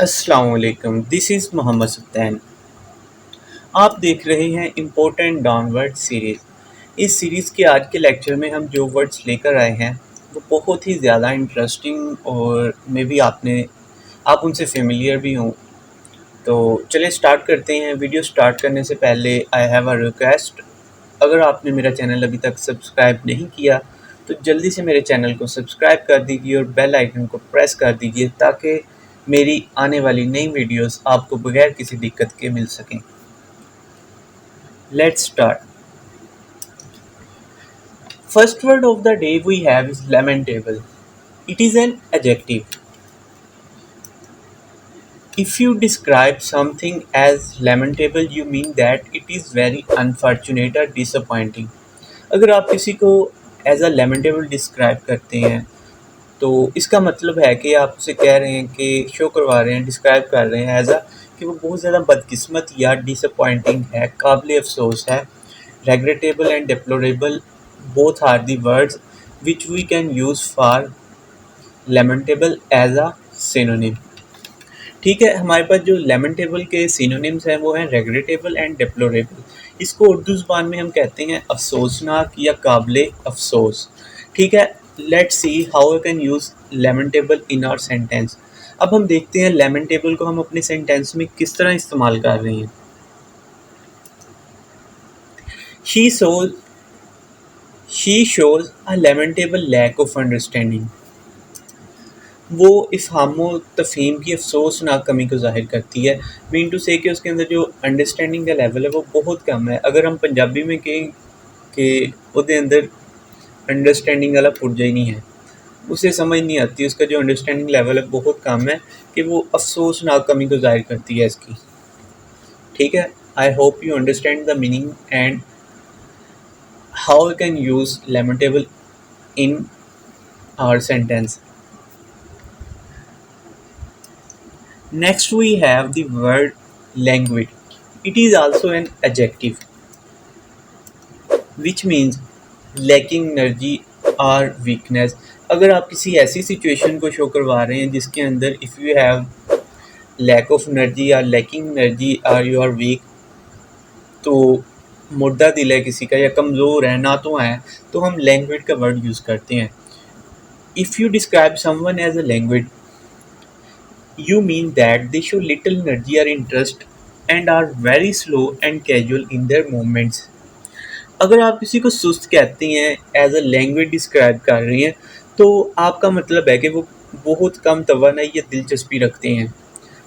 अस्सलाम वालेकुम, this is Mohammad सुल्तान। आप देख रहे हैं इम्पोर्टेंट डाउनवर्ड सीरीज़। इस सीरीज़ के आज के लेक्चर में हम जो वर्ड्स लेकर आए हैं वो बहुत ही ज़्यादा इंटरेस्टिंग और मे बी आप उनसे फेमिलियर भी हों। तो चलिए स्टार्ट करते हैं। वीडियो स्टार्ट करने से पहले आई हैव अ रिक्वेस्ट, अगर आपने मेरा चैनल अभी तक सब्सक्राइब नहीं किया तो जल्दी से मेरे चैनल को सब्सक्राइब कर दीजिए और बेल आइकन को प्रेस कर दीजिए ताकि मेरी आने वाली नई वीडियोस आपको बगैर किसी दिक्कत के मिल सकें। Let's start. First word of the day we have is lamentable. It is an adjective. If you describe something as lamentable, you mean that it is very unfortunate or disappointing. अगर आप किसी को एज अ लेमेंटेबल डिस्क्राइब करते हैं तो इसका मतलब है कि आप उसे कह रहे हैं कि शो करवा रहे हैं, डिस्क्राइब कर रहे हैं एज अ कि वो बहुत ज़्यादा बदकिस्मत या डिसअपॉइंटिंग है, काबिल अफसोस है। Regrettable and deplorable both are the words which we can use for lamentable as a synonym. ठीक है, हमारे पास जो लेमेंटेबल के सिनोनिम्स हैं वो हैं रेग्रेटेबल एंड डिप्लोरेबल। इसको उर्दू ज़ुबान में हम कहते हैं अफसोसनाक या काबिल अफसोस। ठीक है, let's see how we can use lamentable in our sentence. अब हम देखते हैं लेमेंटेबल को हम अपने सेंटेंस में किस तरह इस्तेमाल कर रहे हैं। She shows she shows a lamentable lack of understanding. वो इफ़हामो तफ़हीम की अफ़सोसनाक कमी को ज़ाहिर करती है। मीन टू से कि उसके अंदर जो अंडरस्टैंडिंग का लेवल है वो बहुत कम है। अगर हम पंजाबी में कहें कि उसके अंदर अंडरस्टैंडिंग वाला पुर्जा ही नहीं है, उसे समझ नहीं आती, उसका जो अंडरस्टैंडिंग लेवल है बहुत कम है कि वो अफ़सोसनाक कमी को ज़ाहिर करती है इसकी। ठीक है, I hope you understand the meaning and how we can use lamentable in our sentence. Next we have the word languid. It is also an adjective which means lacking energy or weakness. अगर आप किसी ऐसी situation को show करवा रहे हैं जिसके अंदर if you have lack of energy या लैकिंग एनर्जी और यू आर वीक, तो मुर्दा दिल है किसी का या कमज़ोर है, ना तो हम लैंग्वेज का वर्ड यूज़ करते हैं। If you describe someone as a language, you mean that they show little energy or interest and are very slow and casual in their movements. अगर आप किसी को सुस्त कहते हैं एज अ लैंग्वेज डिस्क्राइब कर रही हैं तो आपका मतलब है कि वो बहुत कम तवानाई या दिलचस्पी रखते हैं।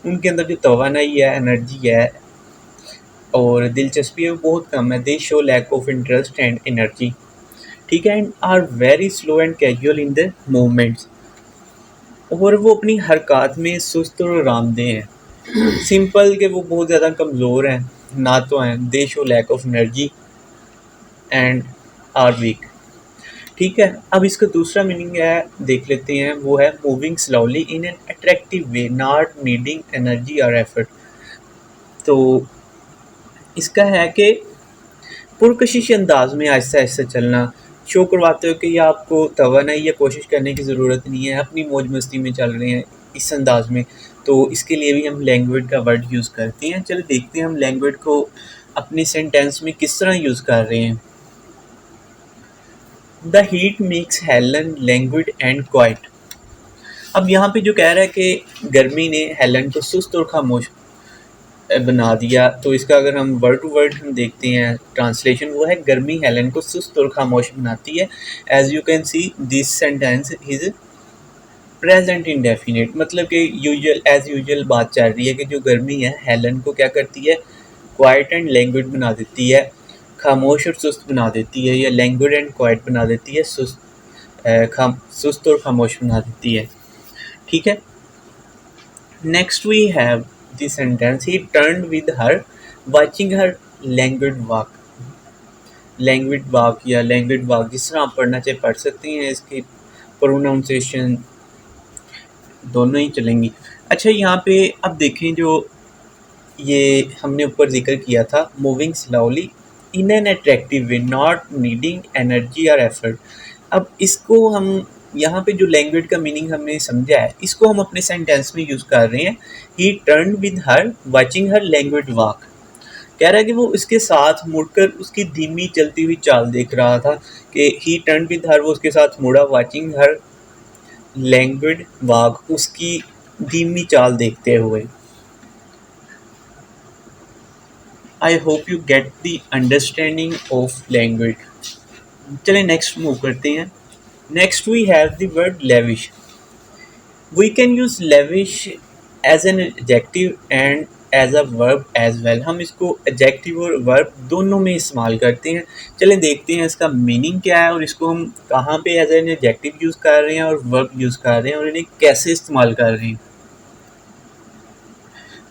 उनके अंदर जो तवानाई है, एनर्जी है और दिलचस्पी है वो बहुत कम है। They show lack of interest and energy. ठीक है, and are very slow and casual in the movements, और वो अपनी हरकत में सुस्त और आरामदेह हैं। सिंपल के वो बहुत ज़्यादा कमज़ोर हैं, ना तो हैं। They show lack of energy and are weak. ठीक है, अब इसका दूसरा मीनिंग है, देख लेते हैं। वो है moving slowly in an attractive way, not needing energy और एफर्ट। तो इसका है कि पुरकशिश अंदाज में आहिस्ता आहिस्ता चलना, शो करवाते हो कि ये आपको तवानाई या कोशिश करने की ज़रूरत नहीं है, अपनी मौज मस्ती में चल रहे हैं इस अंदाज में। तो इसके लिए भी हम लैंग्वेज का वर्ड यूज़ करते हैं। चलो देखते हैं हम लैंग्वेज को अपने सेंटेंस में किस तरह यूज़ कर रहे हैं। The heat makes Helen languid and quiet. अब यहाँ पे जो कह रहा है कि गर्मी ने हेलन को सुस्त और खामोश बना दिया, तो इसका अगर हम वर्ड टू वर्ड हम देखते हैं ट्रांसलेशन, वो है गर्मी हेलन को सुस्त और खामोश बनाती है। As you can see this sentence is present indefinite, मतलब कि यूजुअल एज यूजुअल बात चल रही है कि जो गर्मी है हेलन को क्या करती है, क्वाइट एंड लैंग्विड बना देती है, खामोश और सुस्त बना देती है, या लैंग्विड एंड क्वाइट बना देती है, सुस्त और खामोश बना देती है। ठीक है, next we have the sentence he turned with her watching her languid walk. Languid walk या लैंग्विड वॉक जिस तरह आप पढ़ना चाहे पढ़ सकते हैं, इसकी प्रोनाउंसिएशन दोनों ही चलेंगी। अच्छा, यहाँ पे अब देखें जो ये हमने ऊपर जिक्र किया था, moving slowly in an attractive way, not needing energy और एफर्ट। अब इसको हम यहाँ पे जो लैंग्वेज का मीनिंग हमने समझा है, इसको हम अपने सेंटेंस में यूज़ कर रहे हैं। ही turn with her watching her language walk. कह रहा है कि वो इसके साथ मुड़कर उसकी धीमी चलती हुई चाल देख रहा था, कि ही टर्न विद हर, वो उसके साथ मुड़ा, वॉचिंग हर लैंग्वेज वॉक, उसकी धीमी चाल देखते हुए। I hope you get the understanding of language. चलिए नेक्स्ट मूव करते हैं। Next we have the word lavish. We can use lavish as an adjective and as a verb as well. हम इसको एडजेक्टिव और वर्ब दोनों में इस्तेमाल करते हैं। चलें देखते हैं इसका मीनिंग क्या है और इसको हम कहाँ पे एज एन एडजेक्टिव यूज़ कर रहे हैं और वर्ब यूज़ कर रहे हैं और इन्हें कैसे इस्तेमाल कर रहे हैं।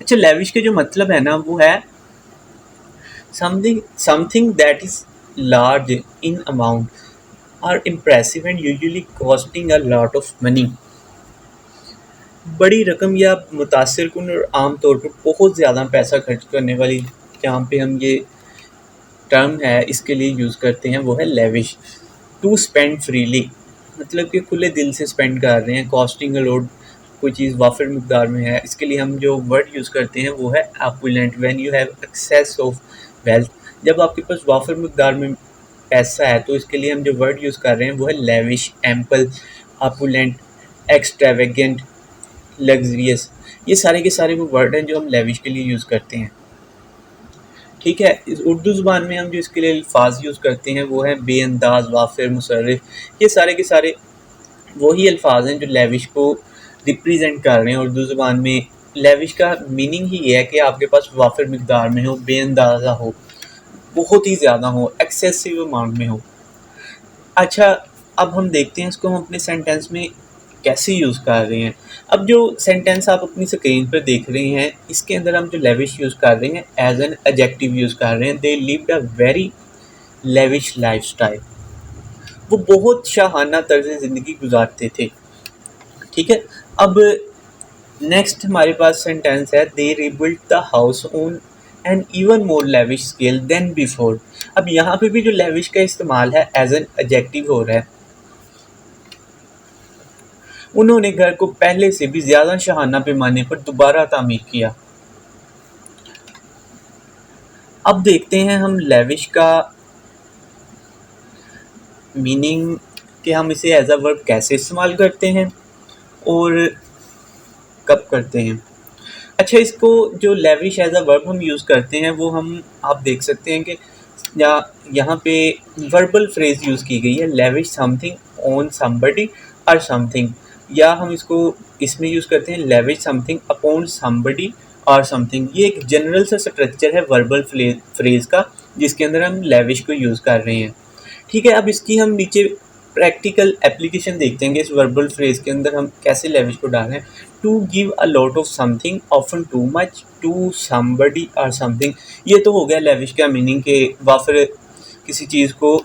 अच्छा, लेविश के जो मतलब है ना, वो है something that is large in amount और impressive and usually costing a lot of money. बड़ी रकम या मुतासिर कुन और आम तौर पर बहुत ज़्यादा पैसा खर्च करने वाली, जहाँ पे हम ये टर्म है इसके लिए यूज़ करते हैं, वो है लेविश। टू स्पेंड फ्रीली, मतलब कि खुले दिल से स्पेंड कर रहे हैं। कॉस्टिंग अ लॉट, कोई चीज़ वाफिर मकदार में है, इसके लिए हम जो वर्ड यूज़ करते हैं वो है opulent. When you have access of wealth, जब आपके पास वाफिर मकदार में पैसा है, तो इसके लिए हम जो वर्ड यूज़ कर रहे हैं वो है lavish, ample, opulent, extravagant, luxurious. ये सारे के सारे वो वर्ड हैं जो हम लेविश के लिए यूज़ करते हैं। ठीक है, इस उर्दू ज़ुबान में हम जो इसके लिए अल्फाज यूज़ करते हैं वो है बेअंदाज, वाफिर, मुसर्रिफ। ये सारे के सारे वही अल्फाज हैं जो लेविश को रिप्रेजेंट कर रहे हैं। उर्दू ज़ुबान में लेविश का मीनिंग ही ये है कि आपके पास वाफिर मकदार में हो, बेअंदाज़ा हो, बहुत ही ज़्यादा हो, एक्सेसिव अमाउंट में हो। अच्छा, अब हम देखते हैं इसको हम अपने सेंटेंस में कैसे यूज़ कर रहे हैं। अब जो सेंटेंस आप अपनी स्क्रीन पर देख रहे हैं, इसके अंदर हम जो लेविश यूज़ कर रहे हैं एज एन एडजेक्टिव यूज़ कर रहे हैं। They lived a very lavish lifestyle. वो बहुत शाहाना तर्ज ज़िंदगी गुजारते थे। ठीक है, अब नेक्स्ट हमारे पास सेंटेंस है, they rebuilt the house on an even more lavish scale than before. अब यहाँ पे भी जो लेविश का इस्तेमाल है एज एन एडजेक्टिव हो रहा है। उन्होंने घर को पहले से भी ज़्यादा शाहाना पैमाने पर दोबारा तामीर किया। अब देखते हैं हम लेविश का मीनिंग, कि हम इसे एज अ वर्ब कैसे इस्तेमाल करते हैं और कब करते हैं। अच्छा, इसको जो लेविश एज अ वर्ब हम यूज़ करते हैं वो हम आप देख सकते हैं कि यहाँ पे वर्बल फ्रेज यूज़ की गई है, लेविश समथिंग ऑन समबडी और समथिंग, या हम इसको इसमें यूज़ करते हैं लेविश समथिंग अपॉन समबडी और समथिंग। ये एक जनरल सा स्ट्रक्चर है वर्बल फ्रेज का, जिसके अंदर हम लेविश को यूज़ कर रहे हैं। ठीक है, अब इसकी हम नीचे प्रैक्टिकल एप्लीकेशन देखते हैं कि इस वर्बल फ्रेज के अंदर हम कैसे लेविश को डालें। To give a lot of something, often too much, to somebody और समथिंग। ये तो हो गया लेविश का मीनिंग, के वाफिर किसी चीज़ को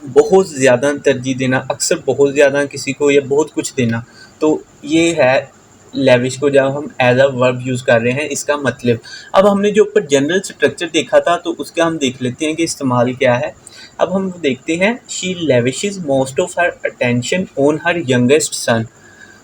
बहुत ज़्यादा तरजीह देना, अक्सर बहुत ज़्यादा किसी को या बहुत कुछ देना। तो ये है लेविश को जब हम एज अ वर्ब यूज़ कर रहे हैं, इसका मतलब। अब हमने जो ऊपर जनरल स्ट्रक्चर देखा था, तो उसका हम देख लेते हैं कि इस्तेमाल क्या है। अब हम देखते हैं, she lavishes most of her attention on her youngest son.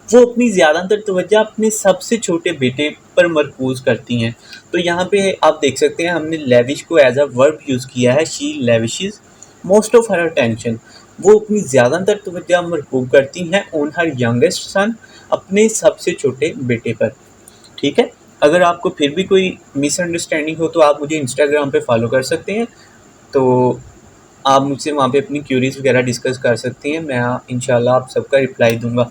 वो अपनी ज़्यादातर तवज्जो अपने सबसे छोटे बेटे पर मरकूज करती हैं। तो यहाँ पे आप देख सकते हैं हमने लेविश को एज अ वर्ब यूज़ किया है, she lavishes most of her attention. वो अपनी ज़्यादातर तवज्जो मरकूज करती हैं ऑन हर यंगेस्ट सन, अपने सबसे छोटे बेटे पर। ठीक है, अगर आपको फिर भी कोई मिसअंडरस्टैंडिंग हो तो आप मुझे इंस्टाग्राम पे फॉलो कर सकते हैं, तो आप मुझसे वहाँ पे अपनी क्यूरीज वगैरह डिस्कस कर सकते हैं। मैं इंशाल्लाह आप सबका रिप्लाई दूंगा।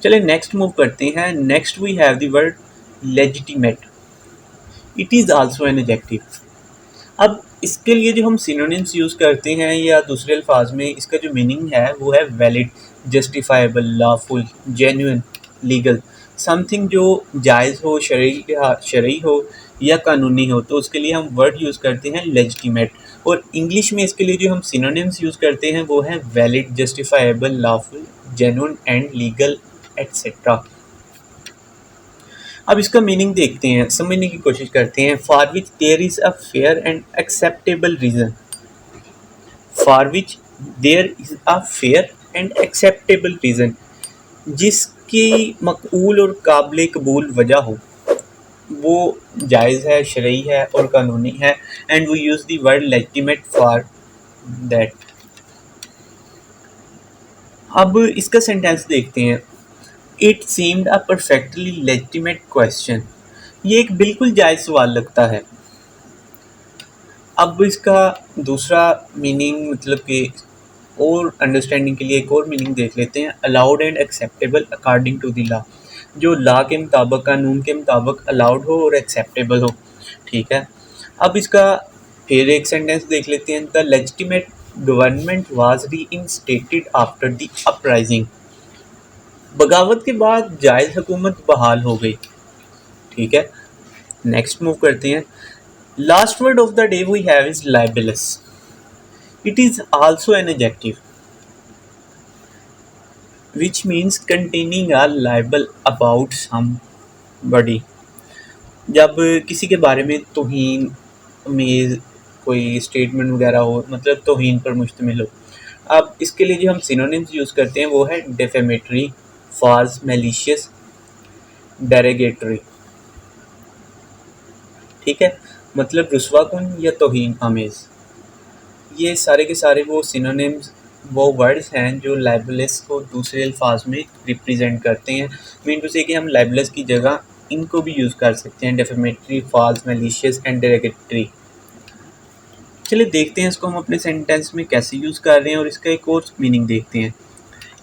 चलिए नेक्स्ट मूव करते हैं। Next we have the word legitimate. It is also an adjective. अब इसके लिए जो हम सिनोनिम्स यूज़ करते हैं या दूसरे अल्फाज में इसका जो मीनिंग है वो है valid, justifiable, lawful, genuine, legal. Something जो जायज़ हो, शरई हो या कानूनी हो, तो उसके लिए हम वर्ड यूज़ करते हैं लेजिटिमेट। और इंग्लिश में इसके लिए जो हम सिनोनिम्स यूज़ करते हैं वो है valid, justifiable, lawful, genuine and legal etcetera. अब इसका मीनिंग देखते हैं, समझने की कोशिश करते हैं। For which there is a fair and acceptable reason. For which there is a fair and acceptable reason, जिसकी मकबूल और काबिल कबूल वजह हो, वो जायज़ है, शरई है और कानूनी है। And we use the word legitimate for that. अब इसका सेंटेंस देखते हैं। It seemed a perfectly legitimate question. ये एक बिल्कुल जायज़ सवाल लगता है। अब इसका दूसरा मीनिंग, मतलब कि और अंडरस्टैंडिंग के लिए एक और मीनिंग देख लेते हैं। Allowed and acceptable according to the law, जो लॉ के मुताबिक, कानून के मुताबिक अलाउड हो और एक्सेप्टेबल हो। ठीक है। अब इसका फिर एक सेंटेंस देख लेते हैं। The legitimate government was reinstated after the uprising. बगावत के बाद जायज़ हुकूमत बहाल हो गई। ठीक है। नेक्स्ट मूव करते हैं। Last word of the day we have is libelous. It is also an adjective which means containing a libel about somebody। जब किसी के बारे में तौहीन आमेज़ कोई स्टेटमेंट वगैरह हो, मतलब तौहीन पर मुश्तमिल हो। अब इसके लिए जो हम सिनोनिम्स यूज़ करते हैं वो है डेफेमेटरी, फॉल्स, मैलिशियस, डेरोगेटरी। ठीक है, मतलब रुस्वाकुन या तौहीन आमेज़। ये सारे के सारे वो सिनोनिम्स, वो वर्ड्स हैं जो लाइबलस को दूसरे अल्फाज में रिप्रेजेंट करते हैं। मीन टू से कि हम लाइबलस की जगह इनको भी यूज़ कर सकते हैं, defamatory, false, malicious and derogatory. चलिए देखते हैं इसको हम अपने सेंटेंस में कैसे यूज़ कर रहे हैं और इसका एक और मीनिंग देखते हैं।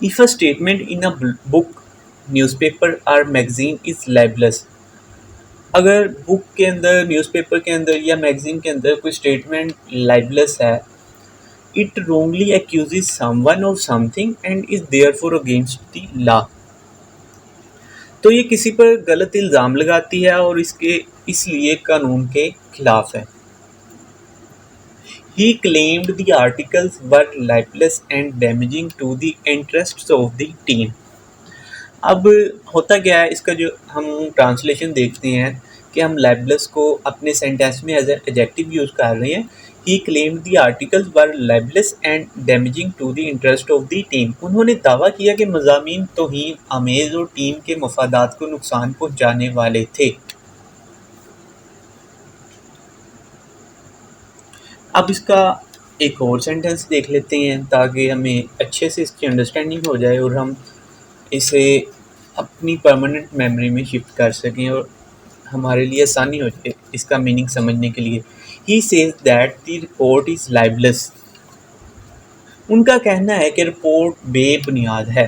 If a statement in a book, newspaper और मैगजीन इज़ लाइबलस। अगर बुक के अंदर, न्यूज़पेपर के अंदर या मैगजीन के अंदर कोई स्टेटमेंट लाइबलस है, it wrongly accuses someone of something and is therefore against the law। तो ये किसी पर गलत इल्ज़ाम लगाती है और इसलिए कानून के खिलाफ है। He claimed the articles were libelous and damaging to the interests of the team। अब होता क्या है, इसका जो हम ट्रांसलेशन देखते हैं कि हम लाइबलस को अपने सेंटेंस में एज एडजेक्टिव यूज़ कर रहे हैं। He claimed the articles were libelous and damaging to the interest of the team. उन्होंने दावा किया कि मज़ामीन तौहीन आमेज़ और टीम के मफादात को नुकसान पहुँचाने वाले थे। अब इसका एक और सेंटेंस देख लेते हैं ताकि हमें अच्छे से इसकी अंडरस्टैंडिंग हो जाए और हम इसे अपनी परमानेंट मेमोरी में शिफ्ट कर सकें और हमारे लिए आसानी हो जाए इसका मीनिंग समझने के लिए। He says that the report is libelous. उनका कहना है कि रिपोर्ट बेबुनियाद है।